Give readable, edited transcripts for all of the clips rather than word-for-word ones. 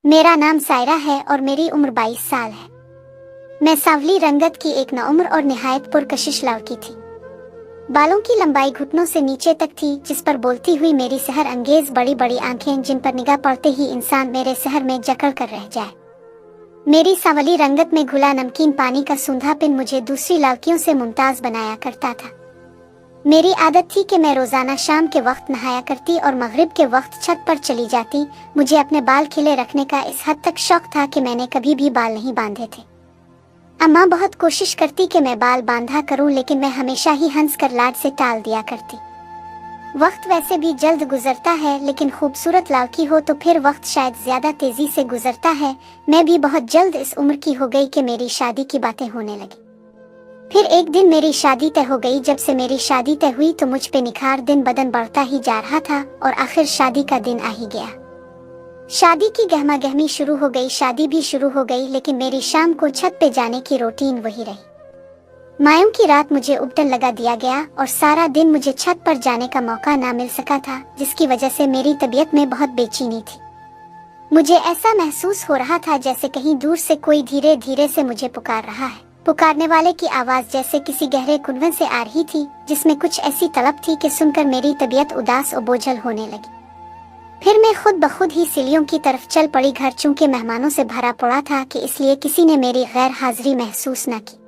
मेरा नाम सायरा है और मेरी उम्र 22 साल है। मैं सांवली रंगत की एक नौउम्र और निहायत पुरकशिश लड़की थी। बालों की लंबाई घुटनों से नीचे तक थी, जिस पर बोलती हुई मेरी सहर अंगेज बड़ी बड़ी आंखें, जिन पर निगाह पड़ते ही इंसान मेरे सहर में जकड़ कर रह जाए। मेरी सांवली रंगत में घुला नमकीन पानी का सूंधापन मुझे दूसरी लड़कियों से मुमताज बनाया करता था। मेरी आदत थी कि मैं रोजाना शाम के वक्त नहाया करती और मगरिब के वक्त छत पर चली जाती। मुझे अपने बाल खिले रखने का इस हद तक शौक था कि मैंने कभी भी बाल नहीं बांधे थे। अम्मा बहुत कोशिश करती कि मैं बाल बांधा करूं, लेकिन मैं हमेशा ही हंस कर लाड से टाल दिया करती। वक्त वैसे भी जल्द गुजरता है, लेकिन खूबसूरत लड़की हो तो फिर वक्त शायद ज्यादा तेजी से गुजरता है। मैं भी बहुत जल्द इस उम्र की हो गई कि मेरी शादी की बातें होने लगी। फिर एक दिन मेरी शादी तय हो गई। जब से मेरी शादी तय हुई तो मुझ पे निखार दिन बदन बढ़ता ही जा रहा था और आखिर शादी का दिन आ ही गया। शादी की गहमा गहमी शुरू हो गई, शादी भी शुरू हो गई, लेकिन मेरी शाम को छत पे जाने की रूटीन वही रही। मायूं की रात मुझे उबटन लगा दिया गया और सारा दिन मुझे छत पर जाने का मौका ना मिल सका था, जिसकी वजह से मेरी तबीयत में बहुत बेचैनी थी। मुझे ऐसा महसूस हो रहा था जैसे कहीं दूर से कोई धीरे धीरे से मुझे पुकार रहा है। पुकारने वाले की आवाज जैसे किसी गहरे कुनवन से आ रही थी, जिसमें कुछ ऐसी तलब थी कि सुनकर मेरी तबीयत उदास और बोझल होने लगी। फिर मैं खुद बखुद ही सीढ़ियों की तरफ चल पड़ी। घर चूंकि मेहमानों से भरा पड़ा था कि इसलिए किसी ने मेरी गैर हाजिरी महसूस न की।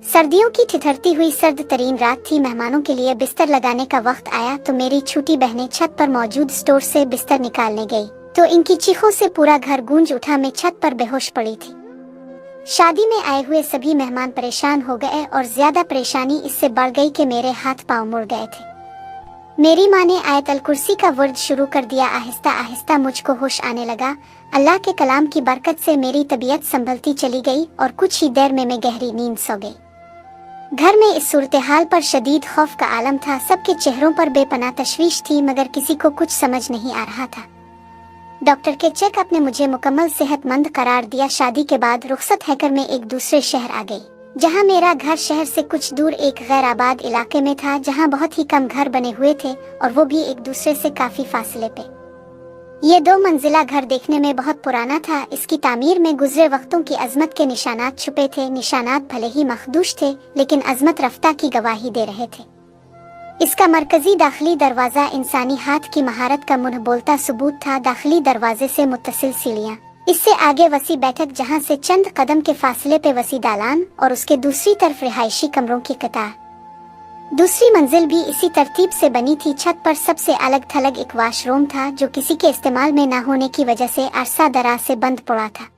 सर्दियों की ठिठुरती हुई सर्द तरीन रात थी। मेहमानों के लिए बिस्तर लगाने का वक्त आया तो मेरी छोटी बहनें छत पर मौजूद स्टोर से बिस्तर निकालने गई तो इनकी चीखों से पूरा घर गूंज उठा। मैं छत पर बेहोश पड़ी थी। शादी में आए हुए सभी मेहमान परेशान हो गए और ज्यादा परेशानी इससे बढ़ गई कि मेरे हाथ पांव मुड़ गए थे। मेरी माँ ने आयतल कुर्सी का वर्द शुरू कर दिया। आहिस्ता आहिस्ता मुझको होश आने लगा। अल्लाह के कलाम की बरकत से मेरी तबीयत संभलती चली गई और कुछ ही देर में मैं गहरी नींद सो गई। घर में इस सूरत-ए-हाल पर शदीद खौफ का आलम था। सबके चेहरों पर बेपनाह तशवीश थी, मगर किसी को कुछ समझ नहीं आ रहा था। डॉक्टर के चेकअप ने मुझे मुकम्मल सेहतमंद करार दिया। शादी के बाद रुखसत हैकर में एक दूसरे शहर आ गई, जहां मेरा घर शहर से कुछ दूर एक गैर आबाद इलाके में था, जहां बहुत ही कम घर बने हुए थे और वो भी एक दूसरे से काफी फासले पे। ये 2 मंजिला घर देखने में बहुत पुराना था। इसकी तामीर में गुजरे वक्तों की अजमत के निशानात छुपे थे। निशानात भले ही मखदूश थे, लेकिन अजमत रफ्ता की गवाही दे रहे थे। इसका मरकजी दाखिली दरवाजा इंसानी हाथ की महारत का मुंह बोलता सबूत था। दाखिली दरवाजे से मुत्तसिल सीढ़ियां, इससे आगे वसी बैठक, जहां से चंद कदम के फासले पे वसी दालान और उसके दूसरी तरफ रिहायशी कमरों की कतार। दूसरी मंजिल भी इसी तरतीब से बनी थी। छत पर सबसे अलग थलग एक वाशरूम था, जो किसी के इस्तेमाल में न होने की वजह से अरसा दराज से बंद पड़ा था।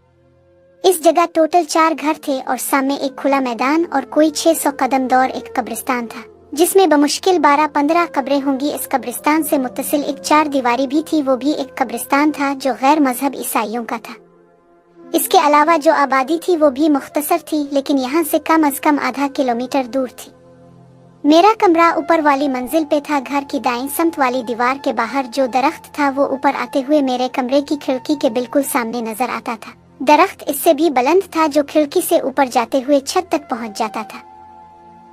इस जगह टोटल 4 घर थे और सामने एक खुला मैदान और कोई 600 कदम दौर एक कब्रिस्तान था, जिसमें बमुश्किल 12-15 कब्रें होंगी। इस कब्रिस्तान से मुत्तसिल एक 4 दीवारी भी थी। वो भी एक कब्रिस्तान था जो गैर मजहब ईसाइयों का था। इसके अलावा जो आबादी थी वो भी मुख्तसर थी, लेकिन यहाँ से कम अज कम आधा किलोमीटर दूर थी। मेरा कमरा ऊपर वाली मंजिल पे था। घर की दाईं समत वाली दीवार के बाहर जो दरख्त था वो ऊपर आते हुए मेरे कमरे की खिड़की के बिल्कुल सामने नजर आता था। दरख्त इससे भी बुलंद था, जो खिड़की से ऊपर जाते हुए छत तक पहुँच जाता था।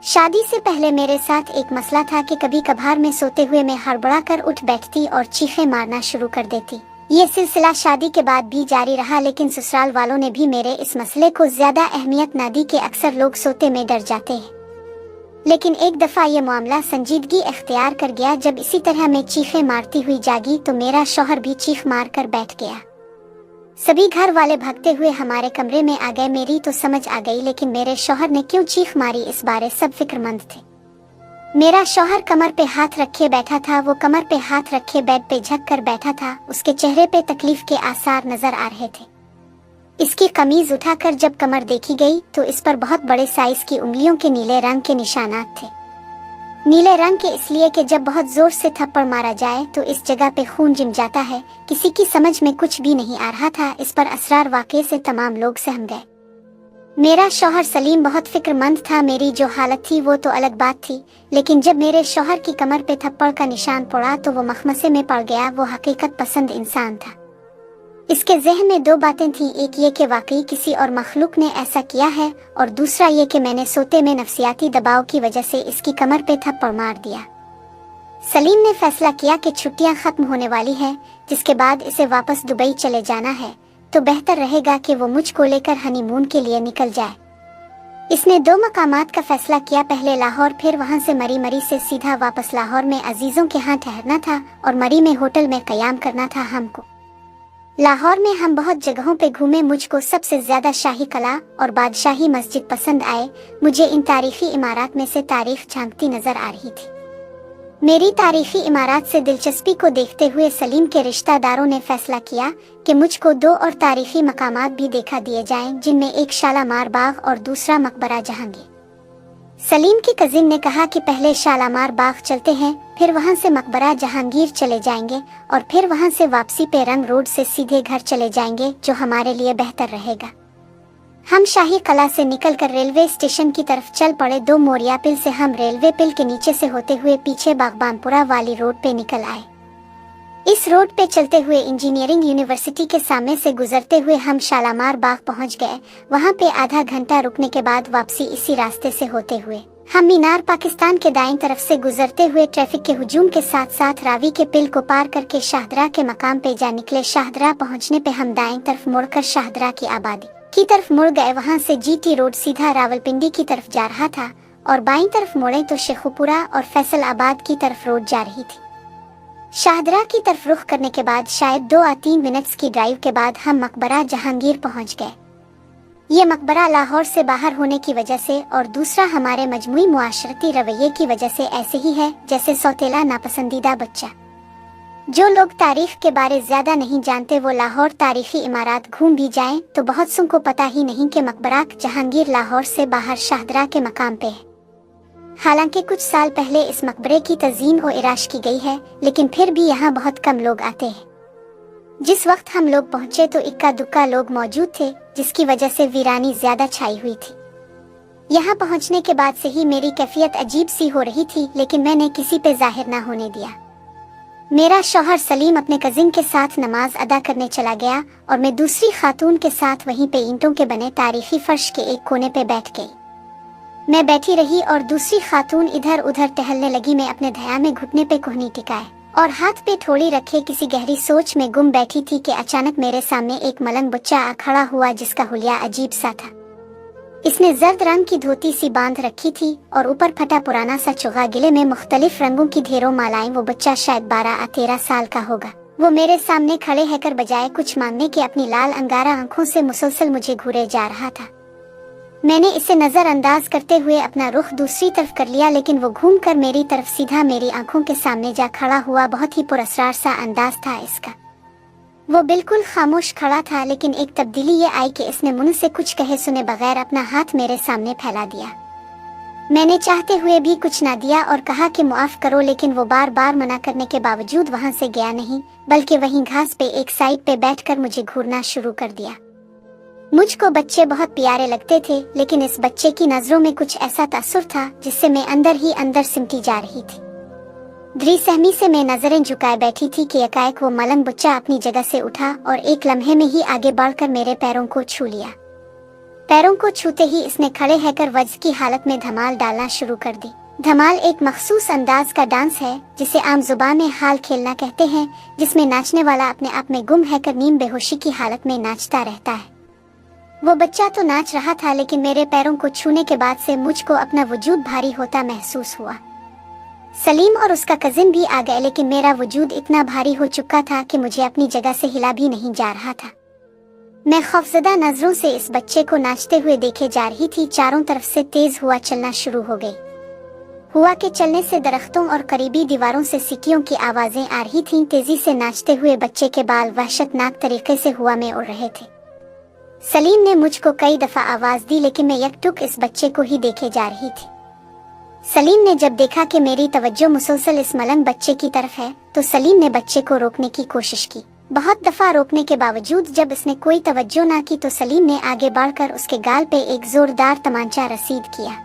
शादी से पहले मेरे साथ एक मसला था कि कभी कभार में सोते हुए मैं हड़बड़ा कर उठ बैठती और चीखें मारना शुरू कर देती। ये सिलसिला शादी के बाद भी जारी रहा, लेकिन ससुराल वालों ने भी मेरे इस मसले को ज्यादा अहमियत न दी कि अक्सर लोग सोते में डर जाते हैं। लेकिन एक दफा ये मामला संजीदगी इख्तियार कर गया। जब इसी तरह मैं चीखें मारती हुई जागी तो मेरा शौहर भी चीख मार कर बैठ गया। सभी घर वाले भागते हुए हमारे कमरे में आ गए। मेरी तो समझ आ गई, लेकिन मेरे शौहर ने क्यों चीख मारी इस बारे सब फिक्रमंद थे। मेरा शौहर कमर पे हाथ रखे बैठा था। वो कमर पे हाथ रखे बेड पे झक कर बैठा था। उसके चेहरे पे तकलीफ के आसार नजर आ रहे थे। इसकी कमीज उठाकर जब कमर देखी गई तो इस पर बहुत बड़े साइज की उंगलियों के नीले रंग के निशानात थे। नीले रंग के इसलिए कि जब बहुत जोर से थप्पड़ मारा जाए तो इस जगह पे खून जम जाता है। किसी की समझ में कुछ भी नहीं आ रहा था। इस पर असरार वाक़े से तमाम लोग सहम गए। मेरा शौहर सलीम बहुत फिक्रमंद था। मेरी जो हालत थी वो तो अलग बात थी, लेकिन जब मेरे शौहर की कमर पे थप्पड़ का निशान पड़ा तो वो मखमसे में पड़ गया। वो हकीकत पसंद इंसान था। इसके ज़हन में 2 बातें थीं, एक ये कि वाकई किसी और मखलूक ने ऐसा किया है, और दूसरा ये कि मैंने सोते में नफसियाती दबाव की वजह से इसकी कमर पे थप्पड़ मार दिया। सलीम ने फैसला किया कि छुट्टियां खत्म होने वाली हैं, जिसके बाद इसे वापस दुबई चले जाना है। तो बेहतर रहेगा कि वो मुझको लेकर हनीमून के लिए निकल जाए। इसने 2 मकामात का फैसला किया, पहले लाहौर, फिर वहां से मरी से सीधा वापस लाहौर में अजीजों के यहाँ ठहरना था और मरी में होटल में क़याम करना था हमको। लाहौर में हम बहुत जगहों पे घूमे। मुझको सबसे ज्यादा शाही कला और बादशाही मस्जिद पसंद आए। मुझे इन तारीखी इमारत में से तारीख झांकती नजर आ रही थी। मेरी तारीखी इमारत से दिलचस्पी को देखते हुए सलीम के रिश्तेदारों ने फैसला किया कि मुझको 2 और तारीखी मकामात भी देखा दिए जाएं, जिनमें एक शालामार बाग और दूसरा मकबरा जहांगीर। सलीम की कजिन ने कहा कि पहले शालामार बाग चलते हैं, फिर वहां से मकबरा जहांगीर चले जाएंगे और फिर वहां से वापसी पे रंग रोड से सीधे घर चले जाएंगे, जो हमारे लिए बेहतर रहेगा। हम शाही कला से निकलकर रेलवे स्टेशन की तरफ चल पड़े। 2 मोरिया पिल से हम रेलवे पिल के नीचे से होते हुए पीछे बागबानपुरा वाली रोड पे निकल आए। इस रोड पे चलते हुए इंजीनियरिंग यूनिवर्सिटी के सामने से गुजरते हुए हम शालामार बाग पहुंच गए। वहां पे आधा घंटा रुकने के बाद वापसी इसी रास्ते से होते हुए हम मीनार पाकिस्तान के दाईं तरफ से गुजरते हुए ट्रैफिक के हुजूम के साथ साथ रावी के पिल को पार करके शाहदरा के मकाम पे जा निकले। शाहदरा पहुंचने पे हम दाईं तरफ मुड़कर शाहदरा की आबादी की तरफ मुड़ गए। वहां से जीटी रोड सीधा रावलपिंडी की तरफ जा रहा था और बाईं तरफ मुड़े तो शेखुपुरा और फैसलाबाद की तरफ रोड जा रही थी। शाहदरा की तरफ रुख करने के बाद शायद 2 या 3 मिनट्स की ड्राइव के बाद हम मकबरा जहांगीर पहुंच गए। ये मकबरा लाहौर से बाहर होने की वजह से और दूसरा हमारे मजमुई मुआशरती रवैये की वजह से ऐसे ही है जैसे सौतेला नापसंदीदा बच्चा। जो लोग तारीख के बारे ज्यादा नहीं जानते वो लाहौर तारीखी इमारत घूम भी जाएं तो बहुत सुन को पता ही नहीं कि मकबरा जहांगीर लाहौर से बाहर शाहदरा के मकाम पे है। हालांकि कुछ साल पहले इस मकबरे की तज़ीन और इराश की गई है, लेकिन फिर भी यहाँ बहुत कम लोग आते हैं। जिस वक्त हम लोग पहुँचे तो इक्का दुक्का लोग मौजूद थे, जिसकी वजह से वीरानी ज्यादा छाई हुई थी। यहाँ पहुँचने के बाद से ही मेरी कैफियत अजीब सी हो रही थी, लेकिन मैंने किसी पे जाहिर न होने दिया। मेरा शौहर सलीम अपने कजिन के साथ नमाज अदा करने चला गया और मैं दूसरी खातून के साथ वहीं पे ईंटों के बने तारीखी फर्श के एक कोने पे बैठ गई। मैं बैठी रही और दूसरी खातून इधर उधर टहलने लगी। मैं अपने धया में घुटने पे कोहनी टिकाए और हाथ पे थोड़ी रखे किसी गहरी सोच में गुम बैठी थी कि अचानक मेरे सामने एक मलंग बच्चा आ खड़ा हुआ, जिसका हुलिया अजीब सा था। इसने जर्द रंग की धोती सी बांध रखी थी और ऊपर फटा पुराना सा चुगा, गिले में मुख्तलिफ रंगों की ढेरों मालाएं। वो बच्चा शायद 12 या 13 साल का होगा। वो मेरे सामने खड़े होकर बजाय कुछ मांगने के अपनी लाल अंगारा आंखों से मुसलसल मुझे घूरे जा रहा था। मैंने इसे नजरअंदाज करते हुए अपना रुख दूसरी तरफ कर लिया, लेकिन वो घूमकर मेरी तरफ सीधा मेरी आंखों के सामने जा खड़ा हुआ। बहुत ही पुरअसरार सा अंदाज था इसका। वो बिल्कुल खामोश खड़ा था, लेकिन एक तब्दीली ये आई कि इसने मुंह से कुछ कहे सुने बगैर अपना हाथ मेरे सामने फैला दिया। मैंने चाहते हुए भी कुछ ना दिया और कहा कि माफ करो, लेकिन वो बार बार मना करने के बावजूद वहां से गया नहीं, बल्कि वहीं घास पे एक साइड पे बैठकर मुझे घूरना शुरू कर दिया। मुझको बच्चे बहुत प्यारे लगते थे, लेकिन इस बच्चे की नजरों में कुछ ऐसा तासुर था जिससे मैं अंदर ही अंदर सिमटी जा रही थी। द्रिसहमी से मैं नजरें झुकाए बैठी थी कि एकाएक वो मलंग बच्चा अपनी जगह से उठा और एक लम्हे में ही आगे बढ़कर मेरे पैरों को छू लिया। पैरों को छूते ही इसने खड़े होकर वज्ज की हालत में धमाल डालना शुरू कर दी। धमाल एक मखसूस अंदाज का डांस है जिसे आम जुबान में हाल खेलना कहते हैं, जिसमें नाचने वाला अपने आप में गुम होकर नीम बेहोशी की हालत में नाचता रहता है। वो बच्चा तो नाच रहा था, लेकिन मेरे पैरों को छूने के बाद से मुझको अपना वजूद भारी होता महसूस हुआ। सलीम और उसका कजिन भी आ गए, लेकिन मेरा वजूद इतना भारी हो चुका था कि मुझे अपनी जगह से हिला भी नहीं जा रहा था। मैं खौफजदा नजरों से इस बच्चे को नाचते हुए देखे जा रही थी। चारों तरफ से तेज हुआ चलना शुरू हो गई। हुआ के चलने से दरख्तों और करीबी दीवारों से सीटियों की आवाजें आ रही थीं। तेजी से नाचते हुए बच्चे के बाल वहशतनाक तरीके से हुआ में उड़ रहे थे। सलीम ने मुझको कई दफा आवाज दी, लेकिन मैं यकटुक इस बच्चे को ही देखे जा रही थी। सलीम ने जब देखा कि मेरी तवज्जो मुसलसल इस मलंग बच्चे की तरफ है, तो सलीम ने बच्चे को रोकने की कोशिश की। बहुत दफा रोकने के बावजूद जब इसने कोई तवज्जो ना की तो सलीम ने आगे बढ़कर उसके गाल पे एक जोरदार तमांचा रसीद किया।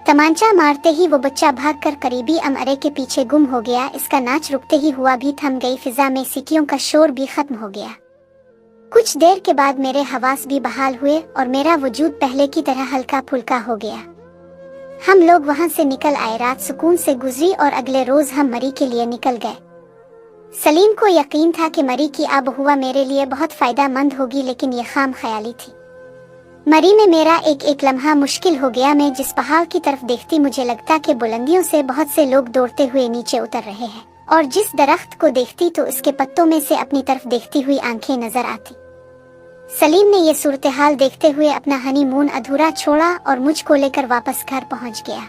तमांचा मारते ही वो बच्चा भागकर करीबी अमरे के पीछे गुम हो गया। इसका नाच रुकते ही हुआ भी थम गई। फिजा में सीटियों का शोर भी खत्म हो गया। कुछ देर के बाद मेरे हवास भी बहाल हुए और मेरा वजूद पहले की तरह हल्का फुल्का हो गया। हम लोग वहां से निकल आए। रात सुकून से गुजरी और अगले रोज हम मरी के लिए निकल गए। सलीम को यकीन था कि मरी की आबहुआ मेरे लिए बहुत फायदेमंद होगी, लेकिन ये खाम ख्याली थी। मरी में मेरा एक एक लम्हा मुश्किल हो गया। मैं जिस पहाड़ की तरफ देखती मुझे लगता कि बुलंदियों से बहुत से लोग दौड़ते हुए नीचे उतर रहे हैं, और जिस दरख्त को देखती तो उसके पत्तों में से अपनी तरफ देखती हुई आंखें नजर आती। सलीम ने ये सूरत-ए-हाल देखते हुए अपना हनीमून अधूरा छोड़ा और मुझको लेकर वापस घर पहुंच गया।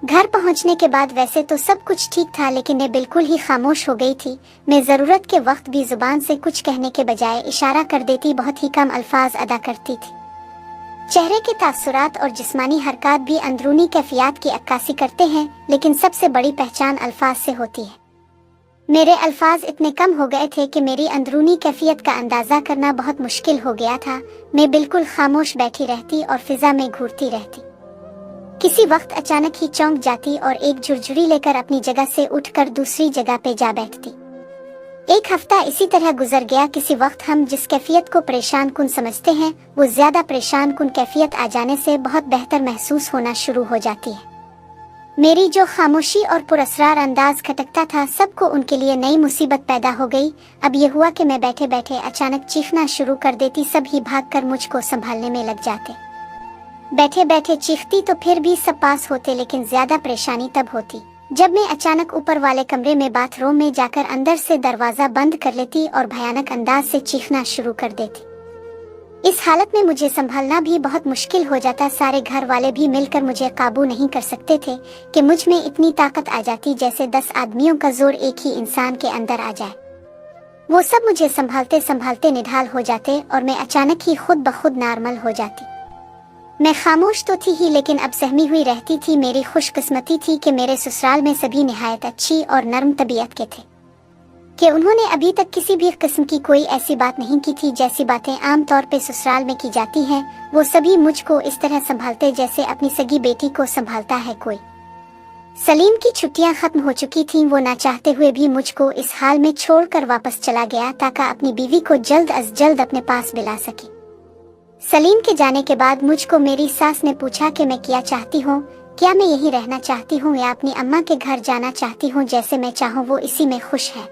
घर पहुंचने के बाद वैसे तो सब कुछ ठीक था, लेकिन मैं बिल्कुल ही खामोश हो गई थी। मैं जरूरत के वक्त भी जुबान से कुछ कहने के बजाय इशारा कर देती, बहुत ही कम अल्फाज अदा करती थी। चेहरे के तासुरात और जिस्मानी हरकत भी अंदरूनी कैफियत की अक्कासी करते हैं, लेकिन सबसे बड़ी पहचान अल्फाज से होती है। मेरे अल्फाज इतने कम हो गए थे कि मेरी अंदरूनी कैफियत का अंदाजा करना बहुत मुश्किल हो गया था। मैं बिल्कुल खामोश बैठी रहती और फिजा में घूरती रहती। किसी वक्त अचानक ही चौंक जाती और एक झुरझुरी लेकर अपनी जगह से उठकर दूसरी जगह पे जा बैठती। एक हफ्ता इसी तरह गुजर गया। किसी वक्त हम जिस कैफियत को परेशान कुन समझते हैं, वो ज्यादा परेशान कुन कैफियत आ जाने से बहुत बेहतर महसूस होना शुरू हो जाती है। मेरी जो खामोशी और पुरअसरार अंदाज खटकता था, सबको उनके लिए नई मुसीबत पैदा हो गई। अब ये हुआ कि मैं बैठे बैठे अचानक चीखना शुरू कर देती। सब ही भागकर मुझको संभालने में लग जाते। बैठे बैठे चीखती तो फिर भी सब पास होते, लेकिन ज्यादा परेशानी तब होती जब मैं अचानक ऊपर वाले कमरे में बाथरूम में जाकर अंदर से दरवाजा बंद कर लेती और भयानक अंदाज से चीखना शुरू कर देती। इस हालत में मुझे संभालना भी बहुत मुश्किल हो जाता। सारे घर वाले भी मिलकर मुझे काबू नहीं कर सकते थे कि मुझ में इतनी ताकत आ जाती जैसे 10 आदमियों का जोर एक ही इंसान के अंदर आ जाए। वो सब मुझे संभालते संभालते निढाल हो जाते और मैं अचानक ही खुद ब खुद नॉर्मल हो जाती। मैं खामोश तो थी ही, लेकिन अब सहमी हुई रहती थी। मेरी खुशकिस्मती थी कि मेरे ससुराल में सभी निहायत अच्छी और नर्म तबीयत के थे, कि उन्होंने अभी तक किसी भी किस्म की कोई ऐसी बात नहीं की थी जैसी बातें आम तौर पे ससुराल में की जाती हैं। वो सभी मुझको इस तरह संभालते जैसे अपनी सगी बेटी को संभालता है कोई। सलीम की छुट्टियां खत्म हो चुकी थीं। वो ना चाहते हुए भी मुझको इस हाल में छोड़कर वापस चला गया ताकि अपनी बीवी को जल्द अज जल्द अपने पास बुला सके। सलीम के जाने के बाद मुझको मेरी सास ने पूछा कि मैं क्या चाहती हूँ, क्या मैं यहीं रहना चाहती हूँ या अपनी अम्मा के घर जाना चाहती हूँ। जैसे मैं चाहूँ वो इसी में खुश है।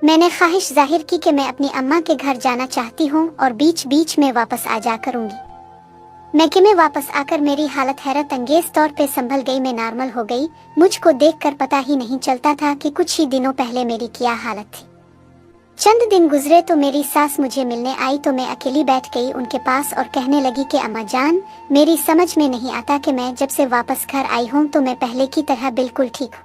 मैंने ख्वाहिश जाहिर की कि मैं अपनी अम्मा के घर जाना चाहती हूँ और बीच बीच में वापस आ जा करूँगी। मैके में वापस आकर मेरी हालत हैरत अंगेज तौर पे संभल गई। मैं नॉर्मल हो गई। मुझको देखकर पता ही नहीं चलता था कि कुछ ही दिनों पहले मेरी क्या हालत थी। चंद दिन गुजरे तो मेरी सास मुझे मिलने आई तो मैं अकेली बैठ गई उनके पास और कहने लगी कि अम्मा जान, मेरी समझ में नहीं आता कि मैं जब से वापस घर आई हूँ तो मैं पहले की तरह बिल्कुल ठीक हूँ।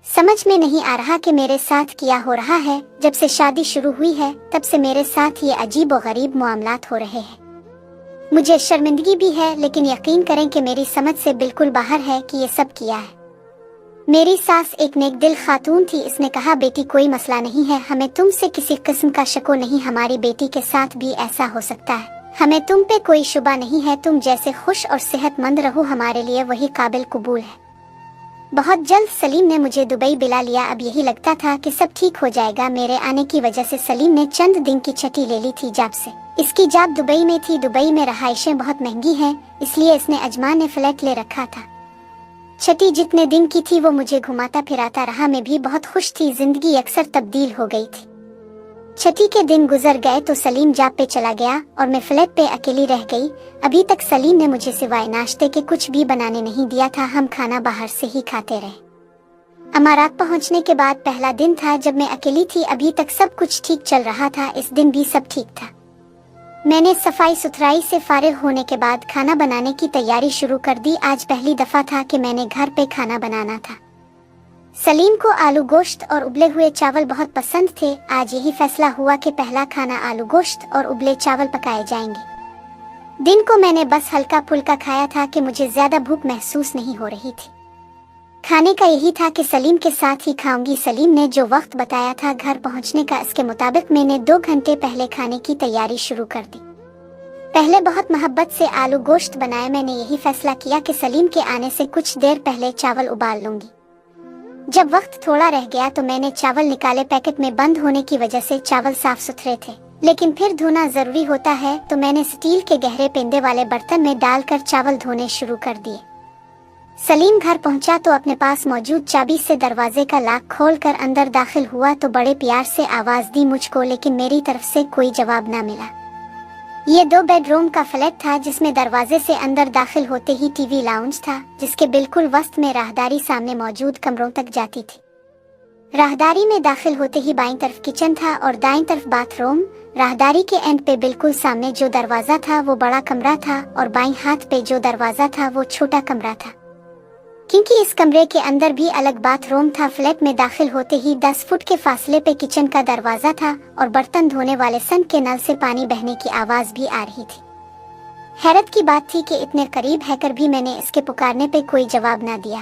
समझ में नहीं आ रहा कि मेरे साथ क्या हो रहा है। जब से शादी शुरू हुई है तब से मेरे साथ ये अजीब और गरीब मामलात हो रहे हैं। मुझे शर्मिंदगी भी है, लेकिन यकीन करें कि मेरी समझ से बिल्कुल बाहर है कि ये सब किया है। मेरी सास एक नेक दिल खातून थी। इसने कहा बेटी कोई मसला नहीं है, हमें तुमसे किसी किस्म का शको नहीं। हमारी बेटी के साथ भी ऐसा हो सकता है। हमें तुम पे कोई शुबा नहीं है। तुम जैसे खुश और सेहतमंद रहो, हमारे लिए वही काबिल कबूल है। बहुत जल्द सलीम ने मुझे दुबई बुला लिया। अब यही लगता था कि सब ठीक हो जाएगा। मेरे आने की वजह से सलीम ने चंद दिन की छुट्टी ले ली थी जॉब से। इसकी जॉब दुबई में थी। दुबई में रहाइशें बहुत महंगी हैं, इसलिए इसने अजमान ने फ्लैट ले रखा था। छुट्टी जितने दिन की थी वो मुझे घुमाता फिराता रहा। मैं भी बहुत खुश थी। जिंदगी अक्सर तब्दील हो गई थी। छुट्टी के दिन गुजर गए तो सलीम जॉब पे चला गया और मैं फ्लैट पे अकेली रह गई। अभी तक सलीम ने मुझे सिवाय नाश्ते के कुछ भी बनाने नहीं दिया था। हम खाना बाहर से ही खाते रहे। अमारात पहुंचने के बाद पहला दिन था जब मैं अकेली थी। अभी तक सब कुछ ठीक चल रहा था। इस दिन भी सब ठीक था। मैंने सफाई सुथराई से फारिग होने के बाद खाना बनाने की तैयारी शुरू कर दी। आज पहली दफा था कि मैंने घर पे खाना बनाना था। सलीम को आलू गोश्त और उबले हुए चावल बहुत पसंद थे। आज यही फैसला हुआ कि पहला खाना आलू गोश्त और उबले चावल पकाए जाएंगे। दिन को मैंने बस हल्का फुल्का खाया था कि मुझे ज्यादा भूख महसूस नहीं हो रही थी। खाने का यही था कि सलीम के साथ ही खाऊंगी। सलीम ने जो वक्त बताया था घर पहुंचने का, इसके मुताबिक मैंने 2 घंटे पहले खाने की तैयारी शुरू कर दी। पहले बहुत मोहब्बत से आलू गोश्त बनाए। मैंने यही फैसला किया कि सलीम के आने से कुछ देर पहले चावल उबाल लूंगी। जब वक्त थोड़ा रह गया तो मैंने चावल निकाले। पैकेट में बंद होने की वजह से चावल साफ सुथरे थे, लेकिन फिर धोना जरूरी होता है तो मैंने स्टील के गहरे पेंदे वाले बर्तन में डालकर चावल धोने शुरू कर दिए। सलीम घर पहुंचा तो अपने पास मौजूद चाबी से दरवाजे का लॉक खोलकर अंदर दाखिल हुआ तो बड़े प्यार से आवाज दी मुझको, लेकिन मेरी तरफ से कोई जवाब ना मिला। ये 2 बेडरूम का फ्लैट था जिसमें दरवाजे से अंदर दाखिल होते ही टीवी लाउंज था, जिसके बिल्कुल वस्त में राहदारी सामने मौजूद कमरों तक जाती थी। राहदारी में दाखिल होते ही बाईं तरफ किचन था और दाईं तरफ बाथरूम। राहदारी के एंड पे बिल्कुल सामने जो दरवाजा था वो बड़ा कमरा था और बाईं हाथ पे जो दरवाजा था वो छोटा कमरा था, क्योंकि इस कमरे के अंदर भी अलग बाथरूम था। फ्लैट में दाखिल होते ही 10 फुट के फासले पे किचन का दरवाजा था और बर्तन धोने वाले सन के नल से पानी बहने की आवाज भी आ रही थी। हैरत की बात थी कि इतने करीब हैकर भी मैंने इसके पुकारने पे कोई जवाब ना दिया।